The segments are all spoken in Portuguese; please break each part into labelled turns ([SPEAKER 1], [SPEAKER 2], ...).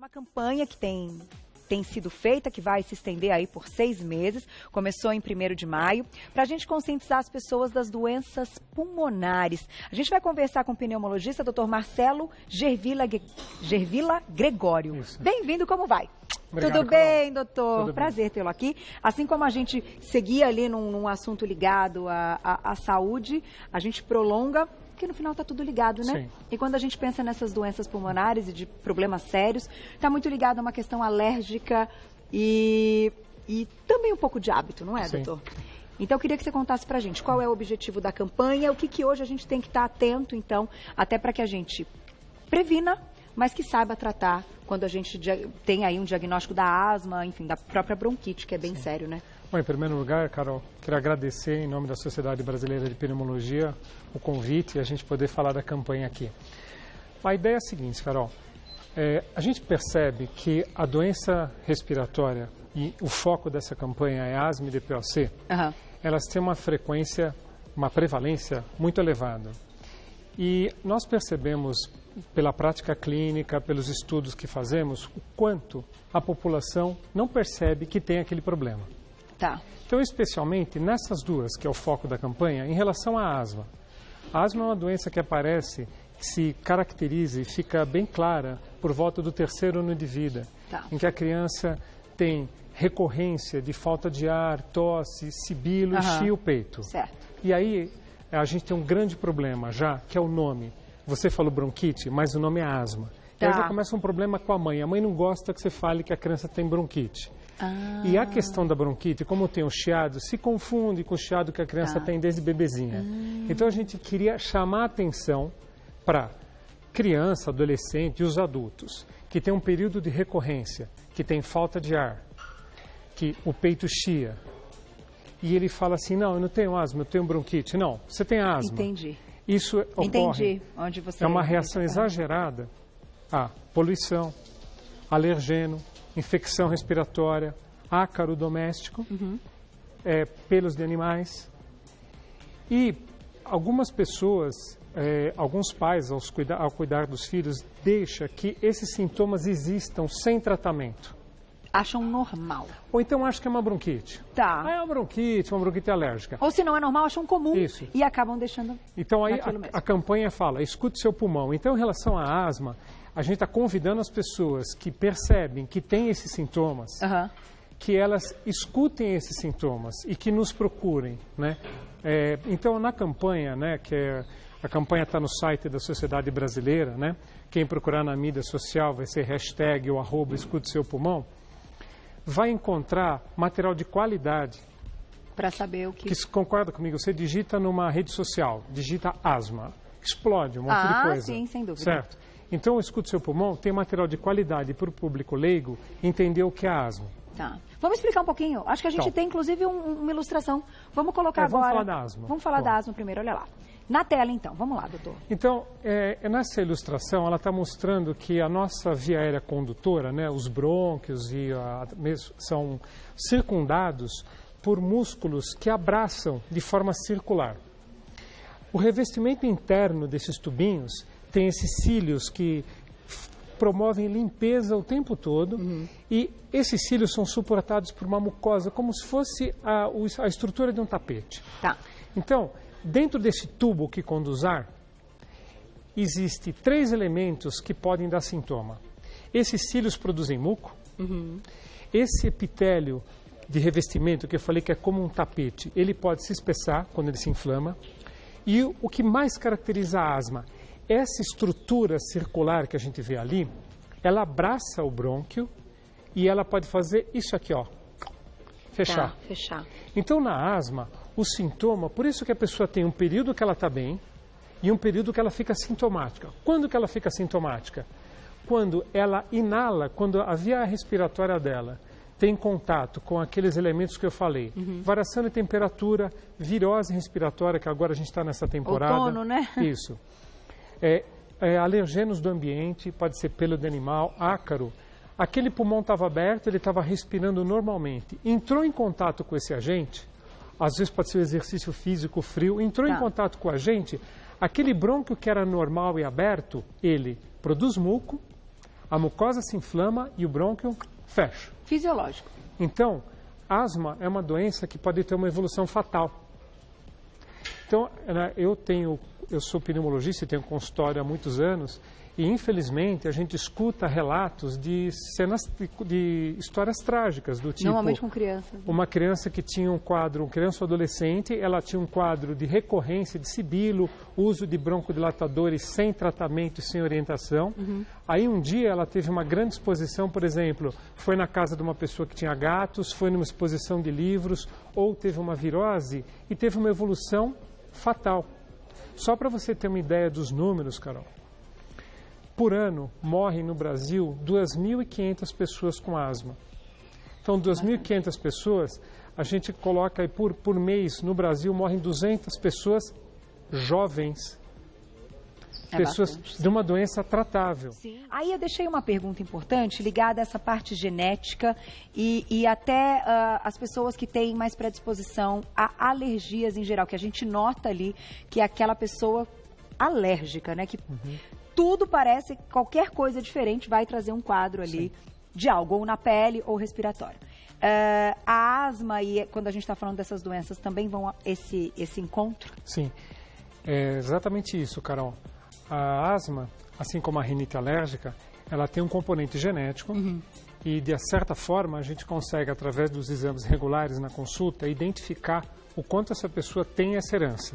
[SPEAKER 1] Uma campanha que tem sido feita, que vai se estender aí por 6 meses, começou em 1º de maio, para a gente conscientizar as pessoas das doenças pulmonares. A gente vai conversar com o pneumologista, Dr. Marcelo Gervila Gregório. Bem-vindo, como vai?
[SPEAKER 2] Obrigado,
[SPEAKER 1] Tudo bem, doutor?
[SPEAKER 2] Tudo
[SPEAKER 1] Prazer tê-lo aqui. Assim como a gente seguia ali num assunto ligado à saúde, a gente prolonga, porque no final está tudo ligado, né?
[SPEAKER 2] Sim.
[SPEAKER 1] E quando a gente pensa nessas doenças pulmonares e de problemas sérios, está muito ligado a uma questão alérgica e também um pouco de hábito, não é,
[SPEAKER 2] Sim.
[SPEAKER 1] doutor? Então, eu queria que você contasse pra gente qual é o objetivo da campanha, o que hoje a gente tem que estar atento, então, até para que a gente previna, mas que saiba tratar quando a gente tem aí um diagnóstico da asma, enfim, da própria bronquite, que é bem sério, né?
[SPEAKER 2] Bom, em primeiro lugar, Carol, quero agradecer em nome da Sociedade Brasileira de Pneumologia o convite e a gente poder falar da campanha aqui. A ideia é a seguinte, Carol, a gente percebe que a doença respiratória e o foco dessa campanha é asma e DPOC, elas têm uma frequência, uma prevalência muito elevada. E nós percebemos, pela prática clínica, pelos estudos que fazemos, o quanto a população não percebe que tem aquele problema.
[SPEAKER 1] Tá.
[SPEAKER 2] Então, especialmente nessas duas, que é o foco da campanha, em relação à asma. A asma é uma doença que aparece, que se caracteriza e fica bem clara por volta do 3º ano de vida, em que a criança tem recorrência de falta de ar, tosse, sibilo e chia o peito.
[SPEAKER 1] Certo.
[SPEAKER 2] E aí a gente tem um grande problema já, que é o nome. Você falou bronquite, mas o nome é asma. E aí já começa um problema com a mãe. A mãe não gosta que você fale que a criança tem bronquite. E a questão da bronquite, como tem o chiado, se confunde com o chiado que a criança tem desde bebezinha. Então a gente queria chamar a atenção para criança, adolescente e os adultos, que tem um período de recorrência, que tem falta de ar, que o peito chia. E ele fala assim, não, eu não tenho asma, eu tenho bronquite. Não, você tem asma.
[SPEAKER 1] Entendi.
[SPEAKER 2] Isso ocorre.
[SPEAKER 1] Entendi. Onde você
[SPEAKER 2] é uma reação exagerada a poluição, alergeno, infecção respiratória, ácaro doméstico, pelos de animais. E algumas pessoas, alguns pais, ao cuidar dos filhos, deixam que esses sintomas existam sem tratamento.
[SPEAKER 1] Acham normal.
[SPEAKER 2] Ou então acham que é uma bronquite.
[SPEAKER 1] Tá.
[SPEAKER 2] É uma bronquite alérgica.
[SPEAKER 1] Ou se não é normal, acham comum.
[SPEAKER 2] Isso.
[SPEAKER 1] E acabam deixando.
[SPEAKER 2] Então aí a campanha fala, escute seu pulmão. Então, em relação à asma, a gente está convidando as pessoas que percebem que têm esses sintomas, que elas escutem esses sintomas e que nos procurem, né? Então, na campanha, né, a campanha está no site da Sociedade Brasileira, né? Quem procurar na mídia social vai ser hashtag ou @ escute seu pulmão, vai encontrar material de qualidade.
[SPEAKER 1] Para saber o que...
[SPEAKER 2] Concorda comigo? Você digita numa rede social, digita asma, explode um monte de coisa.
[SPEAKER 1] Sim, sem dúvida.
[SPEAKER 2] Certo? Então, o Escute Seu Pulmão tem material de qualidade para o público leigo entender o que é asma.
[SPEAKER 1] Tá. Vamos explicar um pouquinho? Acho que a gente tem, inclusive, uma ilustração. Vamos colocar agora...
[SPEAKER 2] Vamos falar da asma.
[SPEAKER 1] Vamos falar da asma primeiro, olha lá. Na tela, então. Vamos lá, doutor.
[SPEAKER 2] Então, nessa ilustração, ela está mostrando que a nossa via aérea condutora, né, os brônquios são circundados por músculos que abraçam de forma circular. O revestimento interno desses tubinhos tem esses cílios que promovem limpeza o tempo todo e esses cílios são suportados por uma mucosa, como se fosse a estrutura de um tapete.
[SPEAKER 1] Tá.
[SPEAKER 2] Então, dentro desse tubo que conduz ar, existem 3 elementos que podem dar sintoma. Esses cílios produzem muco, esse epitélio de revestimento, que eu falei que é como um tapete, ele pode se espessar quando ele se inflama. E o que mais caracteriza a asma, essa estrutura circular que a gente vê ali, ela abraça o brônquio e ela pode fazer isso aqui, ó, fechar.
[SPEAKER 1] Tá, fechar.
[SPEAKER 2] Então, na asma, o sintoma, por isso que a pessoa tem um período que ela está bem e um período que ela fica sintomática. Quando que ela fica sintomática? Quando ela inala, quando a via respiratória dela tem contato com aqueles elementos que eu falei. Variação de temperatura, virose respiratória, que agora a gente está nessa temporada.
[SPEAKER 1] Outono, né?
[SPEAKER 2] Isso. Alergenos do ambiente, pode ser pelo de animal, ácaro. Aquele pulmão estava aberto, ele estava respirando normalmente. Entrou em contato com esse agente, às vezes pode ser o exercício físico frio, entrou em contato com a gente, aquele brônquio que era normal e aberto, ele produz muco, A mucosa se inflama e o brônquio fecha.
[SPEAKER 1] Fisiológico.
[SPEAKER 2] Então, asma é uma doença que pode ter uma evolução fatal. Então, eu sou pneumologista e tenho consultório há muitos anos e, infelizmente, a gente escuta relatos de cenas, de histórias trágicas, do tipo...
[SPEAKER 1] Normalmente com crianças.
[SPEAKER 2] Uma criança que tinha um quadro, uma criança ou adolescente, ela tinha um quadro de recorrência de sibilo, uso de broncodilatadores sem tratamento e sem orientação. Aí um dia ela teve uma grande exposição, por exemplo, foi na casa de uma pessoa que tinha gatos, foi numa exposição de livros, ou teve uma virose e teve uma evolução fatal. Só para você ter uma ideia dos números, Carol, por ano morrem no Brasil 2.500 pessoas com asma. Então, 2.500 pessoas, a gente coloca aí por mês, no Brasil morrem 200 pessoas jovens. Pessoas de uma doença tratável.
[SPEAKER 1] Sim. Aí eu deixei uma pergunta importante ligada a essa parte genética e até as pessoas que têm mais predisposição a alergias em geral, que a gente nota ali que é aquela pessoa alérgica, né? Que tudo parece, qualquer coisa diferente vai trazer um quadro ali de algo, ou na pele ou respiratório. A asma e quando a gente está falando dessas doenças também vão a esse encontro?
[SPEAKER 2] Sim, é exatamente isso, Carol. A asma, assim como a rinite alérgica, ela tem um componente genético e, de certa forma, a gente consegue, através dos exames regulares na consulta, identificar o quanto essa pessoa tem essa herança.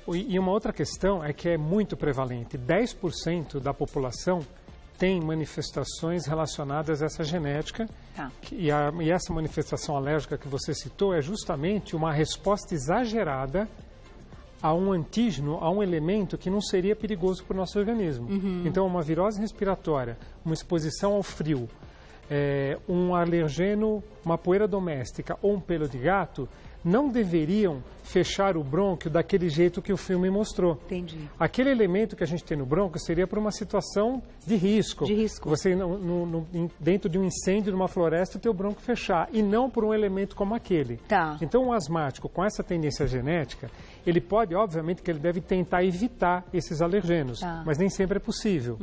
[SPEAKER 2] E uma outra questão é que é muito prevalente. 10% da população tem manifestações relacionadas a essa genética. E essa manifestação alérgica que você citou é justamente uma resposta exagerada a um antígeno, a um elemento que não seria perigoso para o nosso organismo. Então, uma virose respiratória, uma exposição ao frio, um alergeno, uma poeira doméstica ou um pelo de gato, não deveriam fechar o brônquio daquele jeito que o filme mostrou.
[SPEAKER 1] Entendi.
[SPEAKER 2] Aquele elemento que a gente tem no brônquio seria para uma situação de risco.
[SPEAKER 1] De risco.
[SPEAKER 2] Você, dentro de um incêndio, de uma floresta, o teu brônquio fechar, e não por um elemento como aquele.
[SPEAKER 1] Tá.
[SPEAKER 2] Então, um asmático com essa tendência genética, ele pode, obviamente, que ele deve tentar evitar esses alergenos, mas nem sempre é possível.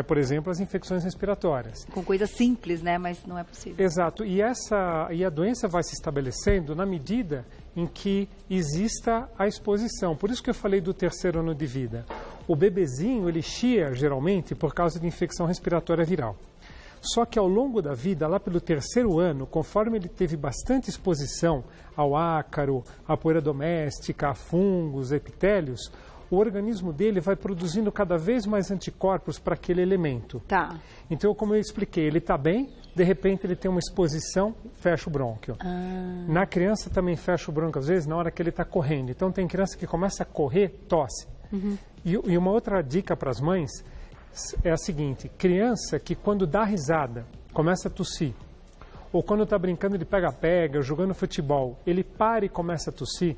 [SPEAKER 2] Por exemplo, as infecções respiratórias.
[SPEAKER 1] Com coisas simples, né? Mas não é possível.
[SPEAKER 2] Exato. E a doença vai se estabelecendo na medida em que exista a exposição. Por isso que eu falei do terceiro ano de vida. O bebezinho, ele chia, geralmente, por causa de infecção respiratória viral. Só que ao longo da vida, lá pelo terceiro ano, conforme ele teve bastante exposição ao ácaro, à poeira doméstica, a fungos, epitélios, o organismo dele vai produzindo cada vez mais anticorpos para aquele elemento.
[SPEAKER 1] Tá.
[SPEAKER 2] Então, como eu expliquei, ele está bem, de repente ele tem uma exposição, fecha o brônquio. Na criança também fecha o brônquio, às vezes, na hora que ele está correndo. Então, tem criança que começa a correr, tosse. E uma outra dica para as mães é a seguinte: criança que quando dá risada, começa a tossir, ou quando está brincando de pega-pega, jogando futebol, ele para e começa a tossir,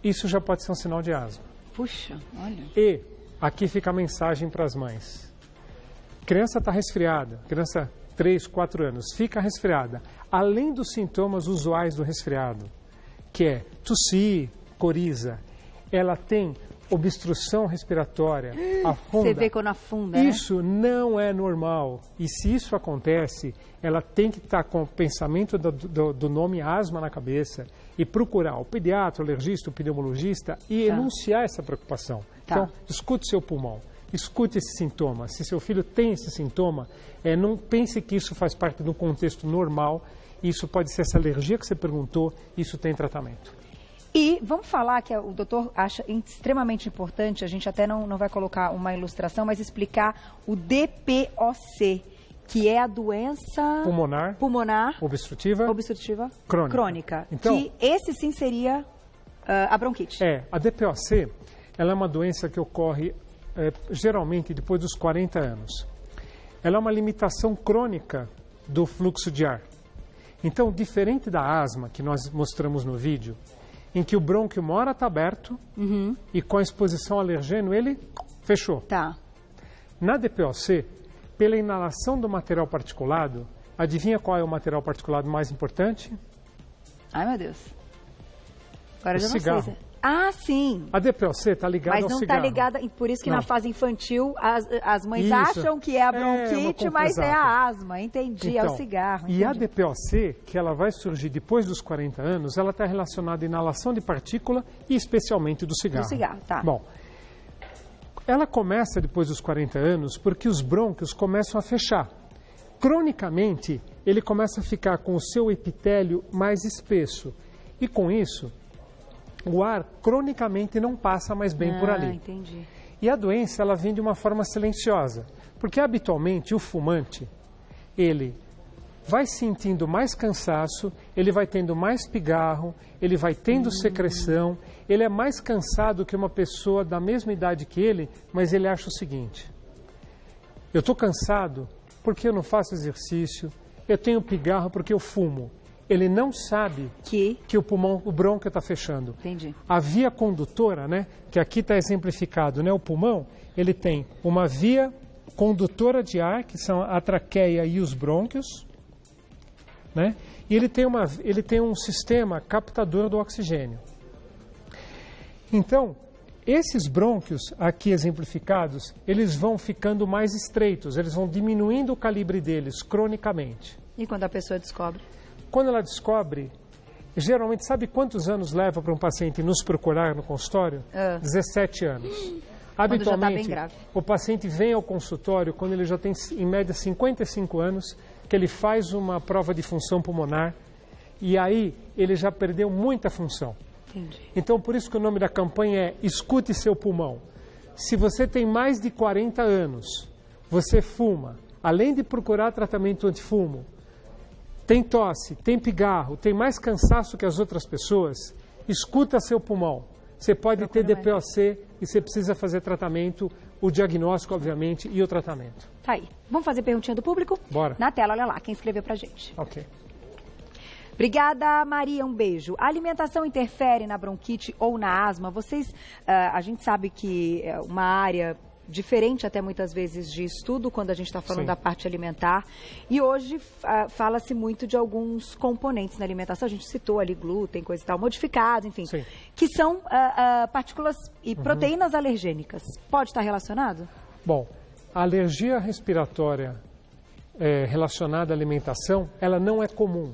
[SPEAKER 2] isso já pode ser um sinal de asma.
[SPEAKER 1] Puxa, olha.
[SPEAKER 2] E aqui fica a mensagem para as mães. Criança está resfriada, criança 3, 4 anos, fica resfriada. Além dos sintomas usuais do resfriado, que é tossir, coriza, ela tem obstrução respiratória, afunda.
[SPEAKER 1] Você vê quando afunda,
[SPEAKER 2] Isso não é normal. E se isso acontece, ela tem que estar com o pensamento do nome asma na cabeça e procurar o pediatra, o alergista, o pneumologista e enunciar essa preocupação. Então, escute seu pulmão, escute esse sintoma. Se seu filho tem esse sintoma, não pense que isso faz parte de um contexto normal. Isso pode ser essa alergia que você perguntou, isso tem tratamento.
[SPEAKER 1] E vamos falar que o doutor acha extremamente importante, a gente até não vai colocar uma ilustração, mas explicar o DPOC, que é a doença pulmonar
[SPEAKER 2] obstrutiva
[SPEAKER 1] crônica.
[SPEAKER 2] Então,
[SPEAKER 1] que esse sim seria a bronquite.
[SPEAKER 2] A DPOC, ela é uma doença que ocorre geralmente depois dos 40 anos. Ela é uma limitação crônica do fluxo de ar. Então, diferente da asma que nós mostramos no vídeo, em que o brônquio uma hora está aberto e com a exposição ao alergeno ele fechou. Na DPOC, pela inalação do material particulado, adivinha qual é o material particulado mais importante?
[SPEAKER 1] Ai, meu Deus. Agora
[SPEAKER 2] o
[SPEAKER 1] já
[SPEAKER 2] cigarro.
[SPEAKER 1] não sei. Ah, sim.
[SPEAKER 2] A DPOC está ligada ao cigarro.
[SPEAKER 1] Mas não está ligada, por isso que na fase infantil as mães acham que é a bronquite, mas é a asma, entendi, então, é o cigarro. Entendi.
[SPEAKER 2] E a DPOC, que ela vai surgir depois dos 40 anos, ela está relacionada à inalação de partícula e especialmente do cigarro.
[SPEAKER 1] Do cigarro, tá.
[SPEAKER 2] Bom, ela começa depois dos 40 anos porque os brônquios começam a fechar. Cronicamente, ele começa a ficar com o seu epitélio mais espesso. E com isso, o ar cronicamente não passa mais bem por ali.
[SPEAKER 1] Entendi.
[SPEAKER 2] E a doença, ela vem de uma forma silenciosa. Porque habitualmente o fumante, ele vai sentindo mais cansaço, ele vai tendo mais pigarro, ele vai tendo secreção, ele é mais cansado que uma pessoa da mesma idade que ele, mas ele acha o seguinte: eu estou cansado porque eu não faço exercício, eu tenho pigarro porque eu fumo. Ele não sabe que o pulmão, o brônquio está fechando.
[SPEAKER 1] Entendi.
[SPEAKER 2] A via condutora, né, que aqui está exemplificado, né, o pulmão, ele tem uma via condutora de ar, que são a traqueia e os brônquios, né, e ele tem um sistema captador do oxigênio. Então, esses brônquios aqui exemplificados, eles vão ficando mais estreitos, eles vão diminuindo o calibre deles cronicamente.
[SPEAKER 1] E quando a pessoa descobre?
[SPEAKER 2] Quando ela descobre, geralmente, sabe quantos anos leva para um paciente nos procurar no consultório? 17 anos. Habitualmente, o paciente vem ao consultório quando ele já tem, em média, 55 anos, que ele faz uma prova de função pulmonar e aí ele já perdeu muita função.
[SPEAKER 1] Entendi.
[SPEAKER 2] Então, por isso que o nome da campanha é Escute Seu Pulmão. Se você tem mais de 40 anos, você fuma, além de procurar tratamento antifumo, tem tosse, tem pigarro, tem mais cansaço que as outras pessoas, escuta seu pulmão. Você pode ter DPOC e você precisa fazer tratamento, o diagnóstico, obviamente, e o tratamento.
[SPEAKER 1] Tá aí. Vamos fazer perguntinha do público?
[SPEAKER 2] Bora.
[SPEAKER 1] Na tela, olha lá, quem escreveu pra gente.
[SPEAKER 2] Ok.
[SPEAKER 1] Obrigada, Maria, um beijo. A alimentação interfere na bronquite ou na asma? A gente sabe que é uma área diferente até muitas vezes de estudo quando a gente está falando da parte alimentar. E hoje fala-se muito de alguns componentes na alimentação. A gente citou ali glúten, coisa e tal, modificados, enfim, que são partículas e proteínas alergênicas. Pode estar relacionado?
[SPEAKER 2] Bom, a alergia respiratória relacionada à alimentação, ela não é comum.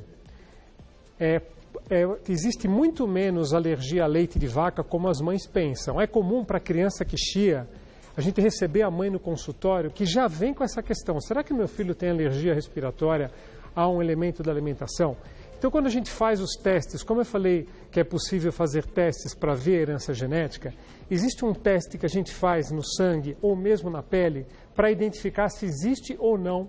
[SPEAKER 2] Existe muito menos alergia a leite de vaca como as mães pensam. É comum para a criança que chia a gente receber a mãe no consultório que já vem com essa questão. Será que meu filho tem alergia respiratória a um elemento da alimentação? Então, quando a gente faz os testes, como eu falei que é possível fazer testes para ver a herança genética, existe um teste que a gente faz no sangue ou mesmo na pele para identificar se existe ou não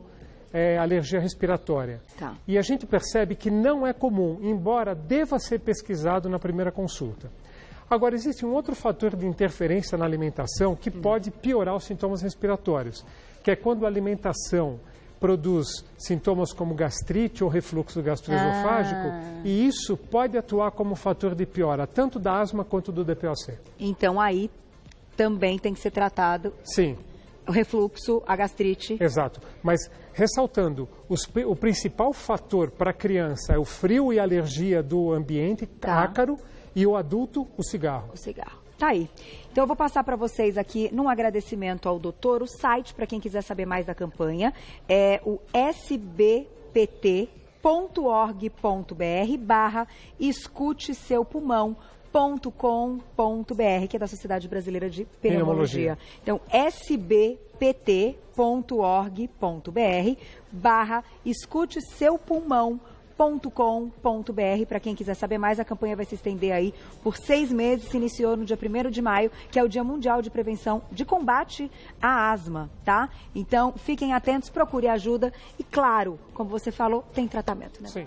[SPEAKER 2] alergia respiratória.
[SPEAKER 1] Tá.
[SPEAKER 2] E a gente percebe que não é comum, embora deva ser pesquisado na primeira consulta. Agora, existe um outro fator de interferência na alimentação que pode piorar os sintomas respiratórios, que é quando a alimentação produz sintomas como gastrite ou refluxo gastroesofágico, e isso pode atuar como fator de piora, tanto da asma quanto do DPOC.
[SPEAKER 1] Então, aí também tem que ser tratado.
[SPEAKER 2] Sim.
[SPEAKER 1] O refluxo, a gastrite.
[SPEAKER 2] Exato. Mas, ressaltando, o principal fator para a criança é o frio e a alergia do ambiente ácaro, e o adulto, o cigarro.
[SPEAKER 1] O cigarro. Tá aí. Então eu vou passar para vocês aqui, num agradecimento ao doutor, o site para quem quiser saber mais da campanha, é o sbpt.org.br/escute seu pulmão.com.br, que é da Sociedade Brasileira de Pneumologia. Então, sbpt.org.br/escute seu pulmão.com.br. Para quem quiser saber mais, a campanha vai se estender aí por 6 meses, se iniciou no dia 1º de maio, que é o Dia Mundial de Prevenção de Combate à Asma, tá? Então, fiquem atentos, procure ajuda e, claro, como você falou, tem tratamento, né?
[SPEAKER 2] Sim.